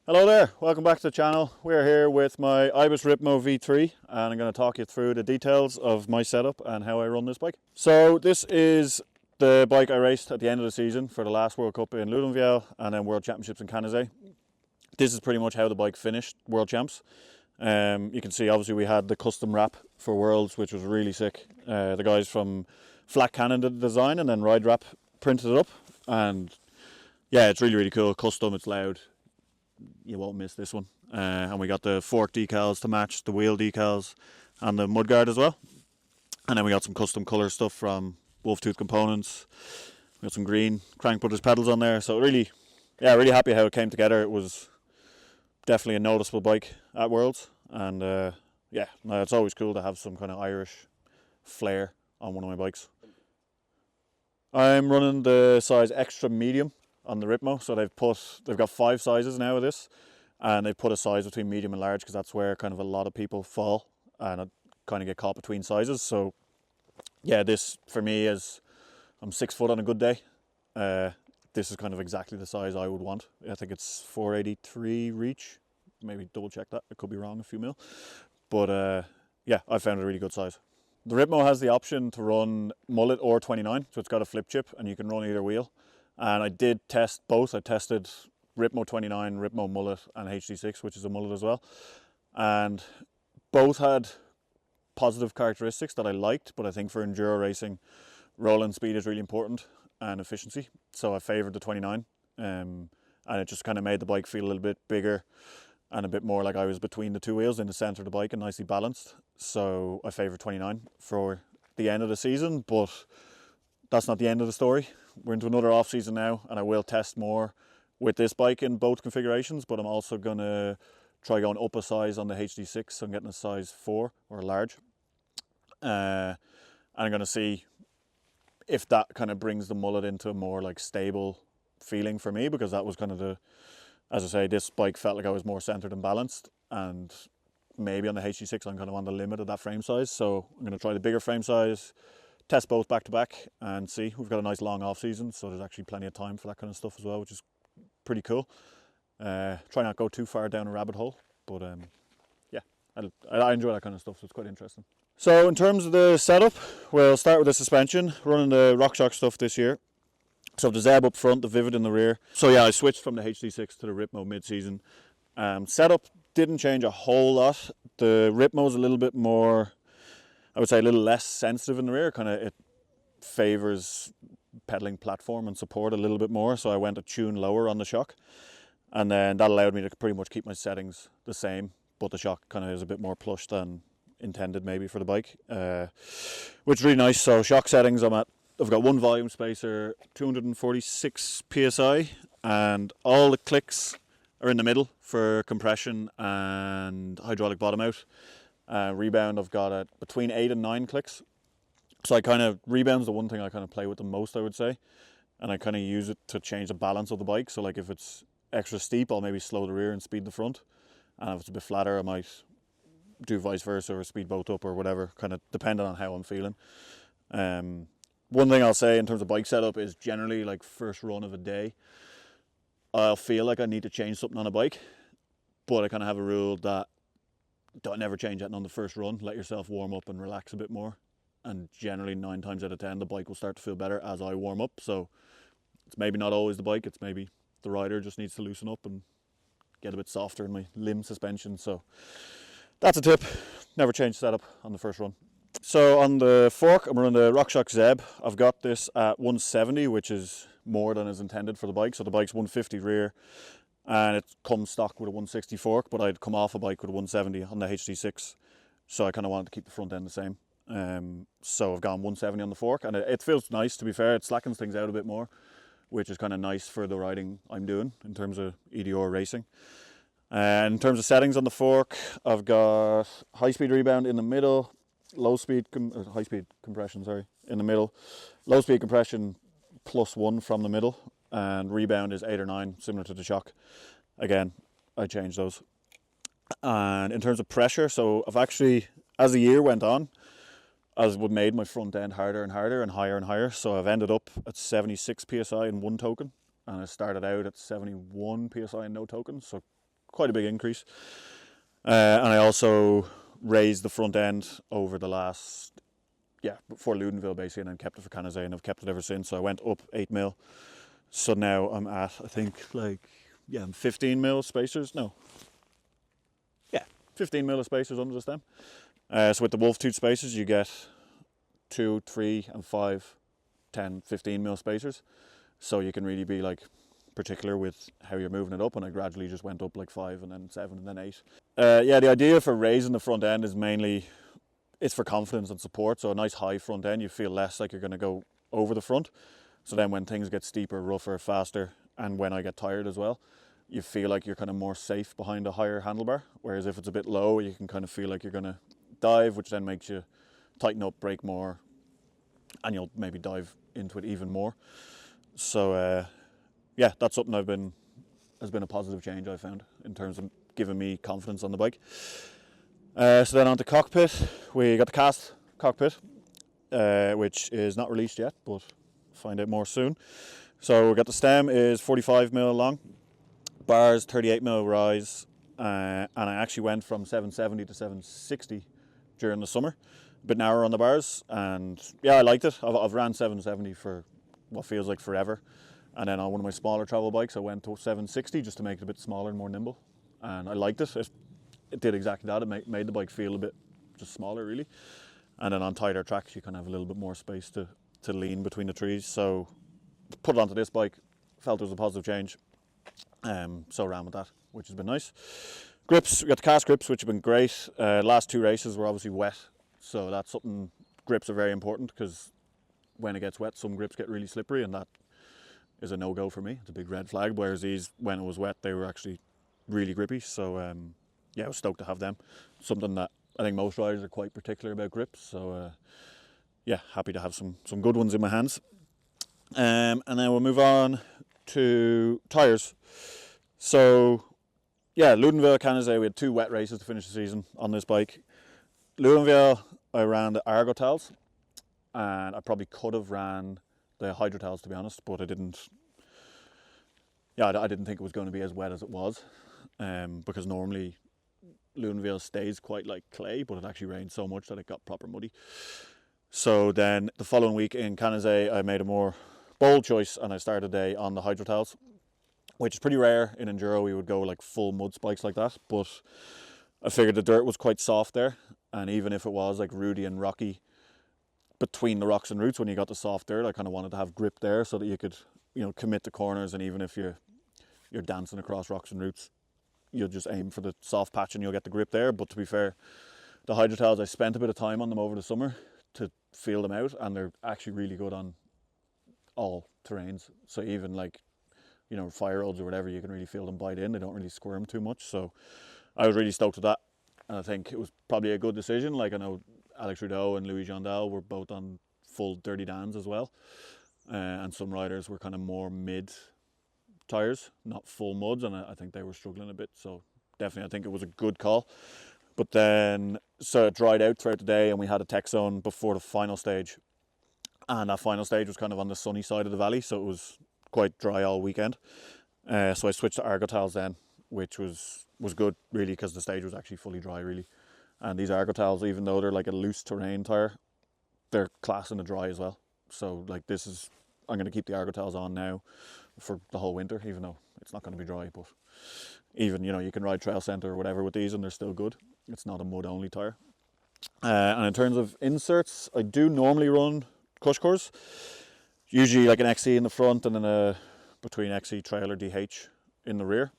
Hello there, welcome back to the channel. We're here with my IBIS RIPMO V3 and I'm going to talk you through the details of my setup and how I run this bike. So this is the bike I raced at the end of the season for the last World Cup in Ludenviel and then World Championships in Canazei. This is pretty much how the bike finished World Champs. You can see obviously we had the custom wrap for Worlds, which was really sick. The guys from Flat Cannon did the design and then Ride Wrap printed it up, and yeah, it's really cool, custom, it's loud. You won't miss this one. And we got the fork decals to match the wheel decals and the mudguard as well. And then we got some custom colour stuff from Wolf Tooth Components. We got some green Crank Brothers pedals on there. So really happy how it came together. It was definitely a noticeable bike at Worlds. And yeah, no, it's always cool to have some kind of Irish flair on one of my bikes. I'm running the size extra medium on the RIPMO, so they've got 5 sizes now of this, and they've put a size between medium and large because that's where kind of a lot of people fall and kind of get caught between sizes. So yeah, this for me is, I'm 6 foot on a good day. This is kind of exactly the size I would want. I think it's 483 reach, maybe double check that, it could be wrong a few mil, but yeah, I found it a really good size. The RIPMO has the option to run Mullet or 29, so it's got a flip chip and you can run either wheel. And I did test both. I tested RIPMO 29, RIPMO Mullet and HD6, which is a Mullet as well. And both had positive characteristics that I liked, but I think for enduro racing, rolling speed is really important and efficiency. So I favoured the 29, and it just kind of made the bike feel a little bit bigger and a bit more like I was between the two wheels in the centre of the bike and nicely balanced. So I favoured 29 for the end of the season, but that's not the end of the story. We're into another off season now, and I will test more with this bike in both configurations, but I'm also going to try going up a size on the HD6, so I'm getting a size 4 or a large. And I'm going to see if that kind of brings the Mullet into a more like stable feeling for me, because that was kind of the, as I say, this bike felt like I was more centered and balanced, and maybe on the HD6 I'm kind of on the limit of that frame size. So I'm going to try the bigger frame size, test both back to back and see. We've got a nice long off season, so there's actually plenty of time for that kind of stuff as well, which is pretty cool. Try not go too far down a rabbit hole, but yeah, I enjoy that kind of stuff, so it's quite interesting. So in terms of the setup, we'll start with the suspension, running the RockShox stuff this year. So the Zeb up front, the Vivid in the rear. So yeah, I switched from the HD6 to the RIPMO mid-season. Setup didn't change a whole lot. The RIPMO's a little bit more, I would say a little less sensitive in the rear. Kind of it favours pedaling platform and support a little bit more, so I went a tune lower on the shock, and then that allowed me to pretty much keep my settings the same, but the shock kind of is a bit more plush than intended maybe for the bike, which is really nice. So shock settings, I've got one volume spacer, 246 psi, and all the clicks are in the middle for compression and hydraulic bottom out. Rebound, I've got at between 8 and 9 clicks. So rebound's the one thing I kind of play with the most, I would say. And I kind of use it to change the balance of the bike. So like if it's extra steep, I'll maybe slow the rear and speed the front. And if it's a bit flatter, I might do vice versa or speed both up or whatever, kind of depending on how I'm feeling. One thing I'll say in terms of bike setup is generally like first run of a day, I'll feel like I need to change something on a bike. But I kind of have a rule that don't never change that on the first run. Let yourself warm up and relax a bit more, and generally 9 times out of 10 the bike will start to feel better as I warm up. So it's maybe not always the bike, it's maybe the rider just needs to loosen up and get a bit softer in my limb suspension. So that's a tip, never change setup on the first run. So on the fork, I'm running the RockShox Zeb. I've got this at 170, which is more than is intended for the bike. So the bike's 150 rear, and it comes stock with a 160 fork, but I'd come off a bike with a 170 on the HD6, so I kind of wanted to keep the front end the same. So I've gone 170 on the fork, and it feels nice, to be fair. It slackens things out a bit more, which is kind of nice for the riding I'm doing in terms of EDO racing. And in terms of settings on the fork, I've got high speed rebound in the middle, high speed compression, sorry, in the middle, low speed compression +1 from the middle, and rebound is 8 or 9, similar to the shock. Again, I changed those. And in terms of pressure, so I've actually, as the year went on, as would made my front end harder and harder and higher, so I've ended up at 76 psi in one token, and I started out at 71 psi in no token, so quite a big increase. And I also raised the front end over the last, before Ludenville basically, and then kept it for Canazay, and I've kept it ever since. So I went up 8mm. So now I'm at, I think, I'm 15mm spacers. No. Yeah, 15mm spacers under the stem. So with the wolf tooth spacers, you get 2, 3, and 5, 10, 15mm spacers. So you can really be like particular with how you're moving it up, and I gradually just went up like 5 and then 7 and then 8. The idea for raising the front end is mainly, it's for confidence and support. So a nice high front end, you feel less like you're going to go over the front. So then when things get steeper, rougher, faster, and when I get tired as well, you feel like you're kind of more safe behind a higher handlebar. Whereas if it's a bit low, you can kind of feel like you're going to dive, which then makes you tighten up, brake more, and you'll maybe dive into it even more. So that's something has been a positive change I found in terms of giving me confidence on the bike. So then on to cockpit, we got the cast cockpit, which is not released yet, but find out more soon. So we got the stem is 45mm long, bars 38mm rise, and I actually went from 770 to 760 during the summer, a bit narrower on the bars, and I liked it. I've ran 770 for what feels like forever, and then on one of my smaller travel bikes I went to 760 just to make it a bit smaller and more nimble, and I liked it. It did exactly that. It made the bike feel a bit just smaller really, and then on tighter tracks you kind of have a little bit more space to lean between the trees. So put it onto this bike, felt it was a positive change, so ran with that, which has been nice. Grips, we got the cast grips, which have been great. Last 2 races were obviously wet, so that's something, grips are very important, because when it gets wet some grips get really slippery, and that is a no-go for me. It's a big red flag, whereas these, when it was wet, they were actually really grippy. So I was stoked to have them. Something that I think most riders are quite particular about grips, so happy to have some good ones in my hands. And then we'll move on to tyres. So Ludenville, Canazay, we had 2 wet races to finish the season on this bike. Ludenville, I ran the Argo towels, and I probably could have ran the Hydro towels, to be honest, but I didn't. I didn't think it was going to be as wet as it was, because normally Ludenville stays quite like clay, but it actually rained so much that it got proper muddy. So then the following week in Canazay, I made a more bold choice, and I started a day on the Hydro towels, which is pretty rare in Enduro. We would go like full mud spikes like that, but I figured the dirt was quite soft there, and even if it was like rooty and rocky between the rocks and roots, when you got the soft dirt, I kind of wanted to have grip there so that you could, commit to corners, and even if you're dancing across rocks and roots, you'll just aim for the soft patch and you'll get the grip there. But to be fair, the Hydro towels, I spent a bit of time on them over the summer to feel them out, and they're actually really good on all terrains. So even like, fire roads or whatever, you can really feel them bite in. They don't really squirm too much. So I was really stoked with that, and I think it was probably a good decision. Like, I know Alex Trudeau and Louis Jondal were both on full Dirty Dans as well, and some riders were kind of more mid tyres, not full muds, and I think they were struggling a bit. So definitely I think it was a good call. But then, so it dried out throughout the day, and we had a tech zone before the final stage, and that final stage was kind of on the sunny side of the valley, so it was quite dry all weekend. So I switched to Argo towels then, which was good really, because the stage was actually fully dry really. And these Argo towels, even though they're like a loose terrain tyre, they're class in the dry as well. So like I'm going to keep the Argo towels on now for the whole winter, even though it's not going to be dry. But even, you can ride Trail Centre or whatever with these and they're still good. It's not a mud only tyre. And in terms of inserts, I do normally run Cushcores, usually like an XC in the front and then a between XC trailer DH in the rear.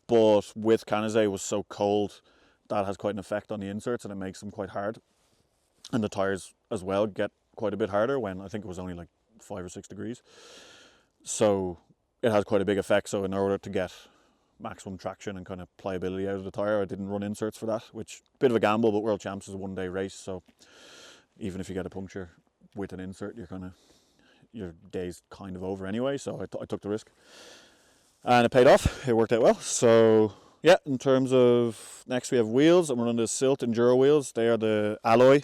But with Canazay, it was so cold, that has quite an effect on the inserts, and it makes them quite hard. And the tyres as well get quite a bit harder when I think it was only like 5 or 6 degrees. So it has quite a big effect. So in order to get maximum traction and kind of pliability out of the tyre, I didn't run inserts for that, which bit of a gamble, but World Champs is a one-day race, so even if you get a puncture with an insert, your day's kind of over anyway. So I took the risk, and it paid off. It worked out well. So yeah, in terms of next, we have wheels. I'm running the Silt Enduro wheels. They are the alloy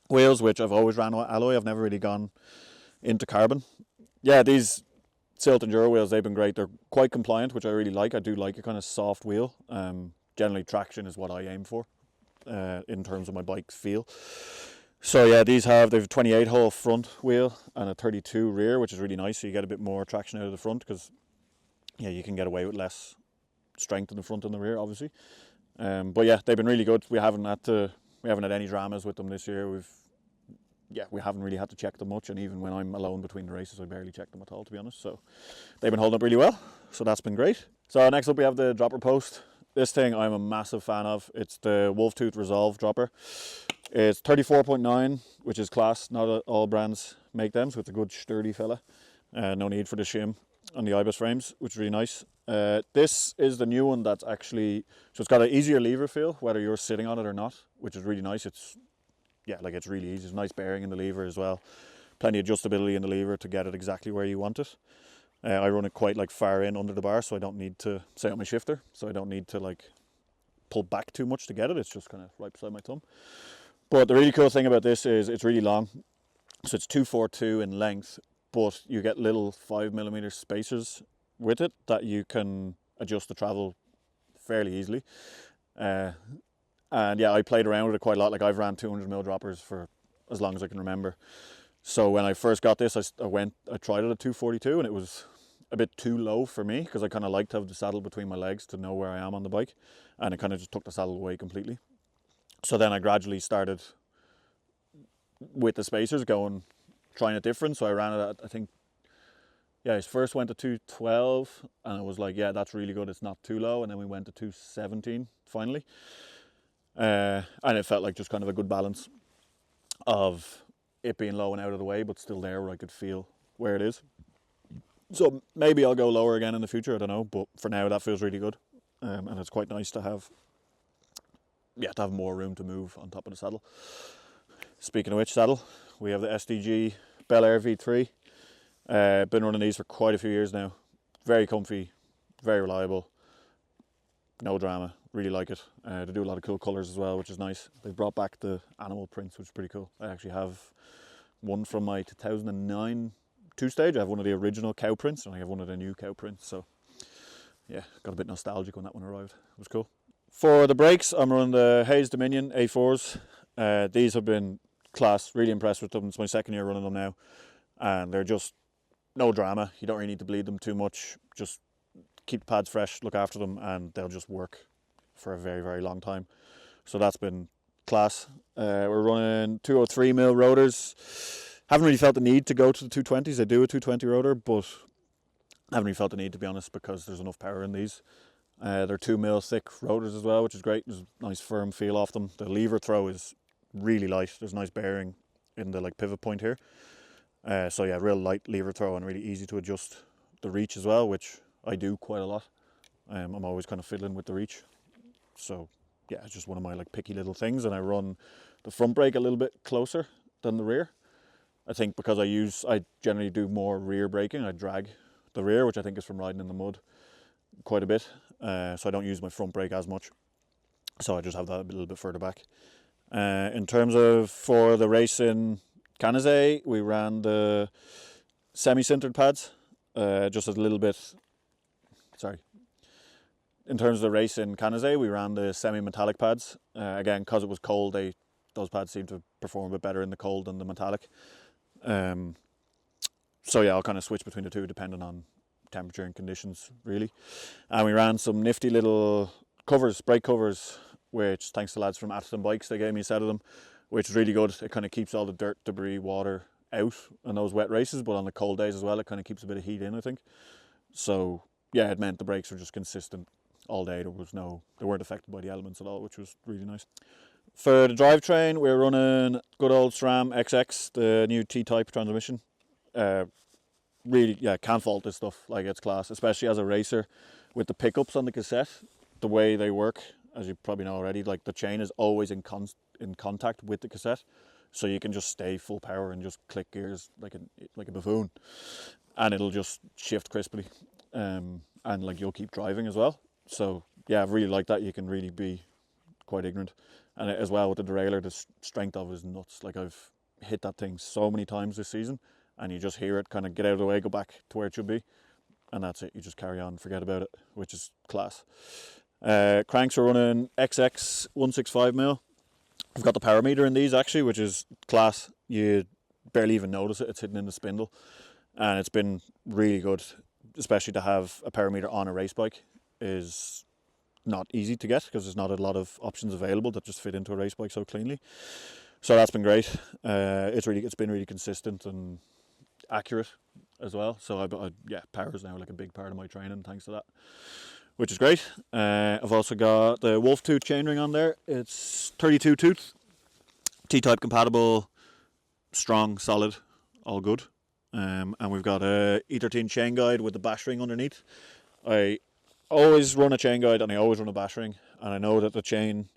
wheels, which I've always ran with alloy. I've never really gone into carbon. Yeah, these Silt Enduro wheels, they've been great. They're quite compliant, which I really like. I do like a kind of soft wheel. Generally traction is what I aim for in terms of my bike's feel. So yeah, they've a 28 hole front wheel and a 32 rear, which is really nice. So you get a bit more traction out of the front because yeah, you can get away with less strength in the front and the rear, obviously. But yeah, they've been really good. We haven't had any dramas with them this year. We haven't really had to check them much, and even when I'm alone between the races, I barely check them at all, to be honest. So they've been holding up really well. So that's been great. So next up we have the dropper post. This thing I'm a massive fan of. It's the Wolf Tooth Resolve dropper. It's 34.9, which is class. Not all brands make them, so it's a good sturdy fella. No need for the shim on the IBIS frames, which is really nice. This is the new one that's actually, so it's got an easier lever feel, whether you're sitting on it or not, which is really nice. It's really easy. It's a nice bearing in the lever as well. Plenty of adjustability in the lever to get it exactly where you want it. I run it quite like far in under the bar, so I don't need to set up my shifter, so I don't need to like pull back too much to get it. It's just kind of right beside my thumb. But the really cool thing about this is it's really long. So it's 242 in length, but you get little 5mm spacers with it that you can adjust the travel fairly easily. And yeah, I played around with it quite a lot. Like I've ran 200mm droppers for as long as I can remember. So when I first got this, I tried it at 242 and it was a bit too low for me because I kind of like to have the saddle between my legs to know where I am on the bike, and it kind of just took the saddle away completely. So then I gradually started with the spacers trying it different. So I ran it at, I think, yeah, I first went to 212 and it was like, yeah, that's really good. It's not too low. And then we went to 217 finally. And it felt like just kind of a good balance of it being low and out of the way, but still there where I could feel where it is. So maybe I'll go lower again in the future, I don't know, but for now that feels really good. And it's quite nice to have more room to move on top of the saddle. Speaking of which, saddle, we have the SDG Bel Air V3. Been running these for quite a few years now. Very comfy, very reliable, no drama, really like it. They do a lot of cool colours as well, which is nice. They brought back the animal prints, which is pretty cool. I actually have one from my 2009 two-stage. I have one of the original cow prints and I have one of the new cow prints. So yeah, got a bit nostalgic when that one arrived. It was cool. For the brakes, I'm running the Hayes Dominion A4s. These have been class, really impressed with them. It's my second year running them now. And they're just no drama. You don't really need to bleed them too much. Just keep the pads fresh, look after them, and they'll just work for a very, very long time. So that's been class. We're running 203mm rotors. Haven't really felt the need to go to the 220s. I do a 220 rotor, but I haven't really felt the need, to be honest, because there's enough power in these. They're 2mm thick rotors as well, which is great. There's a nice firm feel off them. The lever throw is really light. There's a nice bearing in the pivot point here. So yeah, real light lever throw and really easy to adjust the reach as well, which I do quite a lot. I'm always kind of fiddling with the reach. So yeah, it's just one of my picky little things, and I run the front brake a little bit closer than the rear. I think because I generally do more rear braking. I drag the rear, which I think is from riding in the mud quite a bit. So I don't use my front brake as much. So I just have that a little bit further back. In terms of for the race in Canazay, we ran the semi-sintered pads, just a little bit, sorry. In terms of the race in Canazay, we ran the semi-metallic pads. Again, because it was cold, those pads seem to perform a bit better in the cold than the metallic. So yeah, I'll kind of switch between the two depending on temperature and conditions, really. And we ran some nifty little covers, brake covers, which thanks to lads from Atherton Bikes, they gave me a set of them, which is really good. It kind of keeps all the dirt, debris, water out on those wet races, but on the cold days as well, it kind of keeps a bit of heat in, I think. So yeah, it meant the brakes were just consistent all day. They weren't affected by the elements at all, which was really nice. For the drivetrain, we're running good old SRAM XX, the new T-type transmission. Really, yeah, can't fault this stuff. It's class, especially as a racer with the pickups on the cassette. The way they work, as you probably know already, the chain is always in contact with the cassette, so you can just stay full power and just click gears like a buffoon, and it'll just shift crisply, and you'll keep driving as well. So yeah, I really like that. You can really be quite ignorant, and as well with the derailleur, the strength of it is nuts. I've hit that thing so many times this season, and you just hear it kind of get out of the way, go back to where it should be. and that's it. You just carry on, forget about it, which is class. Cranks are running XX 165mm. I've got the power meter in these actually, which is class. You barely even notice it, it's hidden in the spindle, and it's been really good, especially to have a power meter on a race bike is not easy to get because there's not a lot of options available that just fit into a race bike so cleanly. So that's been great. It's been really consistent and accurate as well. So yeah, power is now like a big part of my training thanks to that, which is great. I've also got the Wolf Tooth chainring on there. It's 32 tooth, T-type compatible, strong, solid, all good. And we've got a E13 chain guide with the bash ring underneath. I always run a chain guide and I always run a bash ring, and I know that the chain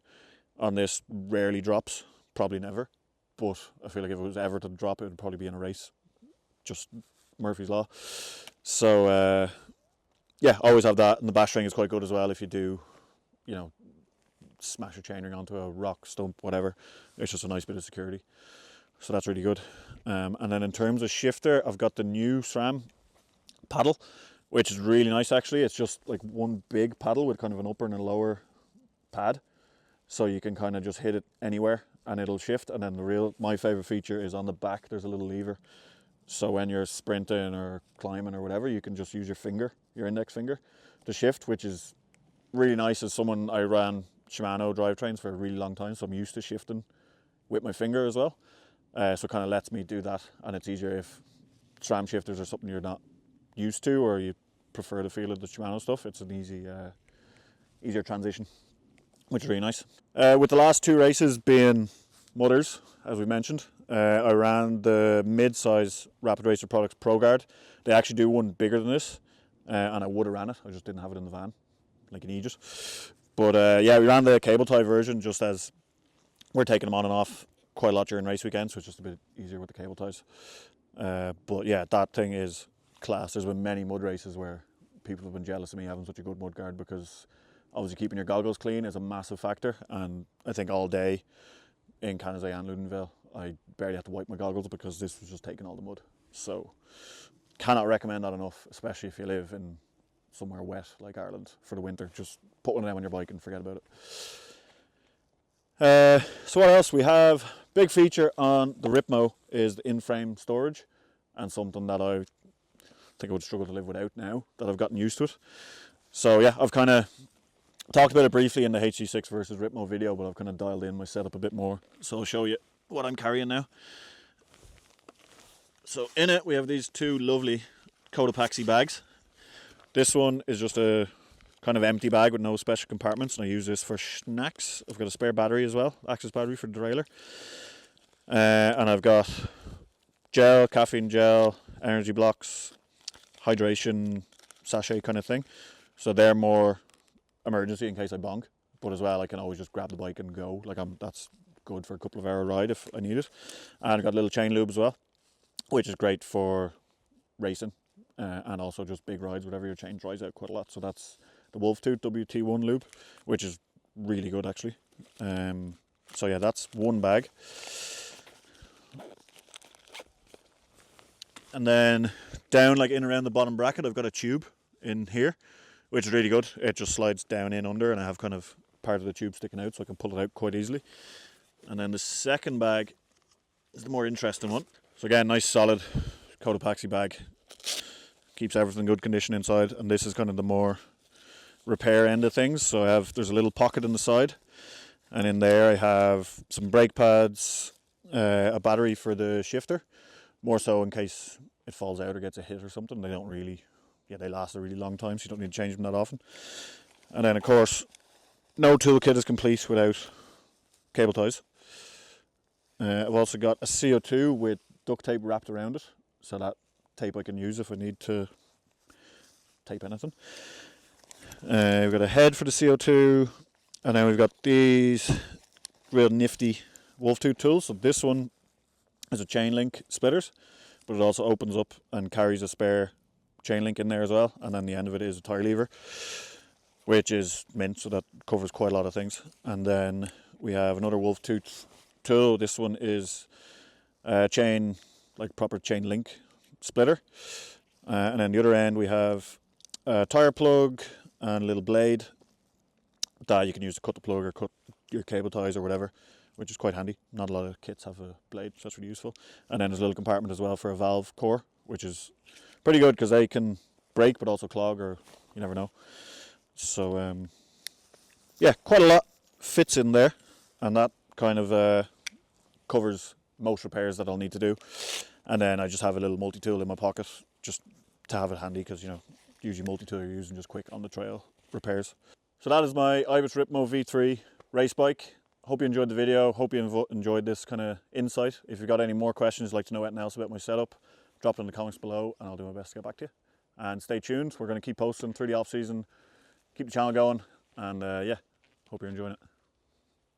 on this rarely drops, probably never, but I feel like if it was ever to drop, it would probably be in a race, just Murphy's Law. So yeah, always have that, and the bash ring is quite good as well if you do, you know, smash your chainring onto a rock, stump, whatever. It's just a nice bit of security, so that's really good. And then in terms of shifter, I've got the new SRAM paddle, which is really nice actually. It's just like one big paddle with kind of an upper and a lower pad, so you can kind of just hit it anywhere and it'll shift. And then my favorite feature is on the back there's a little lever, so when you're sprinting or climbing or whatever, you can just use your index finger to shift, which is really nice. As someone, I ran Shimano drivetrains for a really long time, so I'm used to shifting with my finger as well. So it kind of lets me do that, and it's easier if SRAM shifters are something you're not used to or you prefer the feel of the Shimano stuff. It's an easier transition, which is really nice. With the last two races being mudders, as we mentioned, I ran the mid-size Rapid Racer Products Pro Guard. They actually do one bigger than this, and I would have ran it, I just didn't have it in the van like an Aegis. But yeah, we ran the cable tie version just as we're taking them on and off quite a lot during race weekends, so it's just a bit easier with the cable ties. But yeah, that thing is class. There's been many mud races where people have been jealous of me having such a good mud guard, because obviously keeping your goggles clean is a massive factor, and I think all day in Canazay and Ludenville I barely had to wipe my goggles because this was just taking all the mud. So cannot recommend that enough, especially if you live in somewhere wet like Ireland for the winter. Just put one of them on your bike and forget about it. So what else we have? Big feature on the RIPMO is the in-frame storage, and something that I think I would struggle to live without now that I've gotten used to it. So yeah, I've kind of talked about it briefly in the HC6 versus RIPMO video, but I've kind of dialed in my setup a bit more. So I'll show you what I'm carrying now. So in it we have these two lovely Cotopaxi bags. This one is just a kind of empty bag with no special compartments, and I use this for snacks. I've got a spare battery as well, access battery for the derailleur. And I've got gel, caffeine gel, energy blocks, hydration sachet kind of thing. So they're more emergency in case I bonk, but as well I can always just grab the bike and go. Like that's good for a couple of hour ride if I need it. And I've got a little chain lube as well, which is great for racing and also just big rides, whatever your chain dries out quite a lot. So that's the Wolf Tooth WT1 lube, which is really good actually. So yeah, that's one bag. And then down, like in around the bottom bracket, I've got a tube in here, which is really good. It just slides down in under, and I have kind of part of the tube sticking out, so I can pull it out quite easily. And then the second bag is the more interesting one. So again, nice solid Cotopaxi bag. Keeps everything in good condition inside, and this is kind of the more repair end of things. So there's a little pocket in the side, and in there I have some brake pads, a battery for the shifter, more so in case it falls out or gets a hit or something. They last a really long time, so you don't need to change them that often. And then of course, no toolkit is complete without cable ties. I've also got a CO2 with duct tape wrapped around it, so that tape I can use if I need to tape anything. We've got a head for the CO2, and then we've got these real nifty Wolf Tooth tools. So this one is a chain link splitters, but it also opens up and carries a spare chain link in there as well, and then the end of it is a tire lever, which is mint, so that covers quite a lot of things. And then we have another Wolf Tooth tool. This one is a chain, like proper chain link splitter, and then the other end we have a tire plug and a little blade that you can use to cut the plug or cut your cable ties or whatever, which is quite handy. Not a lot of kits have a blade, so that's really useful. And then there's a little compartment as well for a valve core, which is pretty good because they can break but also clog, or you never know. So yeah, quite a lot fits in there, and that kind of covers most repairs that I'll need to do. And then I just have a little multi-tool in my pocket just to have it handy, because you know, usually multi-tool you're using just quick on the trail repairs. So that is my IBIS RIPMO V3 race bike. Hope you enjoyed the video. Hope you enjoyed this kind of insight. If you've got any more questions, like to know anything else about my setup, drop it in the comments below and I'll do my best to get back to you. And stay tuned. We're going to keep posting through the off season, keep the channel going, and yeah, hope you're enjoying it.